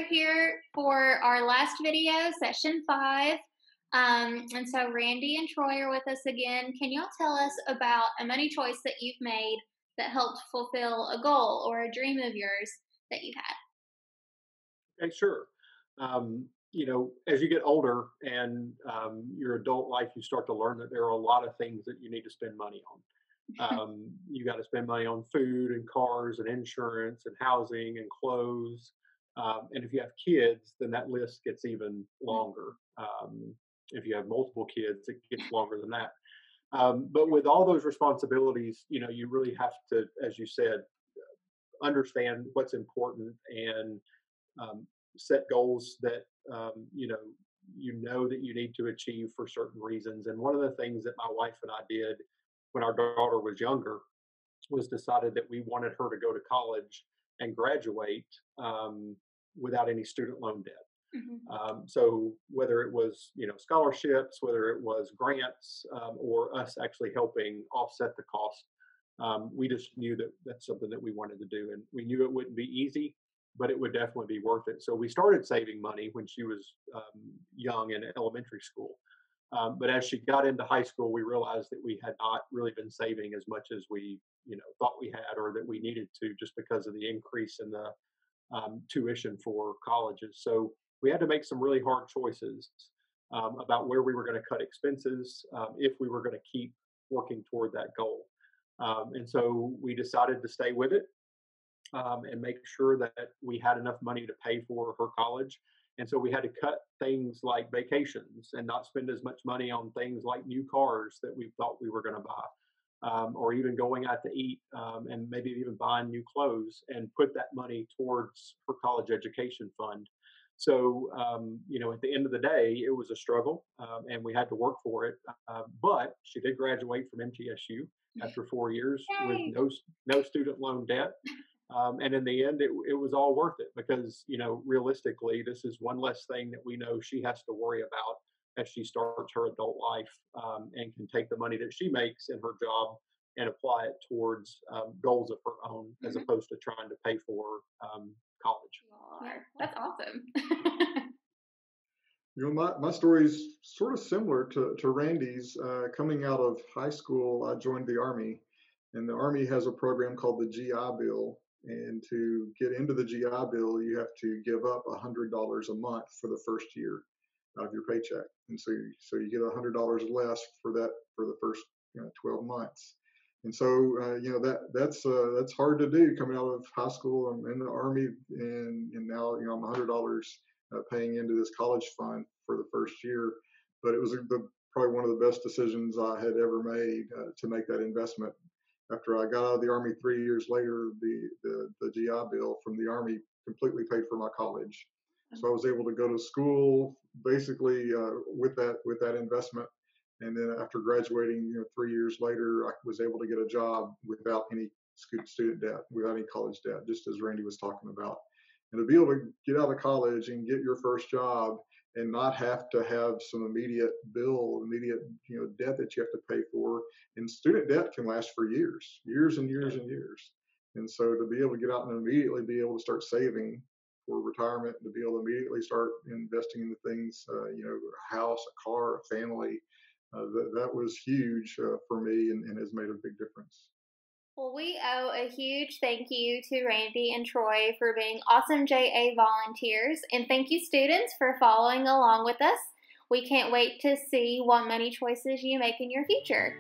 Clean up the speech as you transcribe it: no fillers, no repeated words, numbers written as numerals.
here for our last video, session 5. And so Randy and Troy are with us again. Can y'all tell us about a money choice that you've made that helped fulfill a goal or a dream of yours that you've had? Okay, sure. As you get older and your adult life, you start to learn that there are a lot of things that you need to spend money on. You got to spend money on food and cars and insurance and housing and clothes. And if you have kids, then that list gets even longer. If you have multiple kids, it gets longer than that. But with all those responsibilities, you really have to, as you said, understand what's important and um, set goals that that you need to achieve for certain reasons. And one of the things that my wife and I did when our daughter was younger was decided that we wanted her to go to college and graduate without any student loan debt. Mhm. So whether it was scholarships, whether it was grants, or us actually helping offset the cost, we just knew that that's something that we wanted to do, and we knew it wouldn't be easy, but it would definitely be worth it. So we started saving money when she was young in elementary school. But as she got into high school, we realized that we had not really been saving as much as we, thought we had or that we needed to, just because of the increase in the tuition for colleges. So we had to make some really hard choices about where we were going to cut expenses if we were going to keep working toward that goal. And so we decided to stay with it and make sure that we had enough money to pay for her college. And so we had to cut things like vacations and not spend as much money on things like new cars that we thought we were going to buy, or even going out to eat, and maybe even buying new clothes, and put that money towards her college education fund. So, at the end of the day, it was a struggle, and we had to work for it. But she did graduate from MTSU after 4 years with Yay! no student loan debt. And in the end, it was all worth it because, realistically, this is one less thing that we know she has to worry about as she starts her adult life, and can take the money that she makes in her job and apply it towards goals of her own, as Mhm. opposed to trying to pay for college. Yeah, that's awesome. My story is sort of similar to Randy's. Coming out of high school, I joined the Army, and the Army has a program called the GI Bill. And to get into the GI Bill, you have to give up $100 a month for the first year of your paycheck, and so you get $100 less for that for the first 12 months. And so that's hard to do coming out of high school. I'm in the Army, and now I'm $100 paying into this college fund for the first year. But it was probably one of the best decisions I had ever made to make that investment. After I got out of the Army 3 years later, the GI Bill from the Army completely paid for my college. So I was able to go to school basically with that investment. And then after graduating, 3 years later, I was able to get a job without any student debt, without any college debt, just as Randy was talking about. And to be able to get out of college and get your first job and not have to have some immediate debt that you have to pay for. And student debt can last for years and years and years. And so to be able to get out and immediately be able to start saving for retirement, to be able to immediately start investing in the things, a house, a car, a family, that was huge for me, and has made a big difference. Well, we owe a huge thank you to Randy and Troy for being awesome JA volunteers, and thank you, students, for following along with us. We can't wait to see what money choices you make in your future.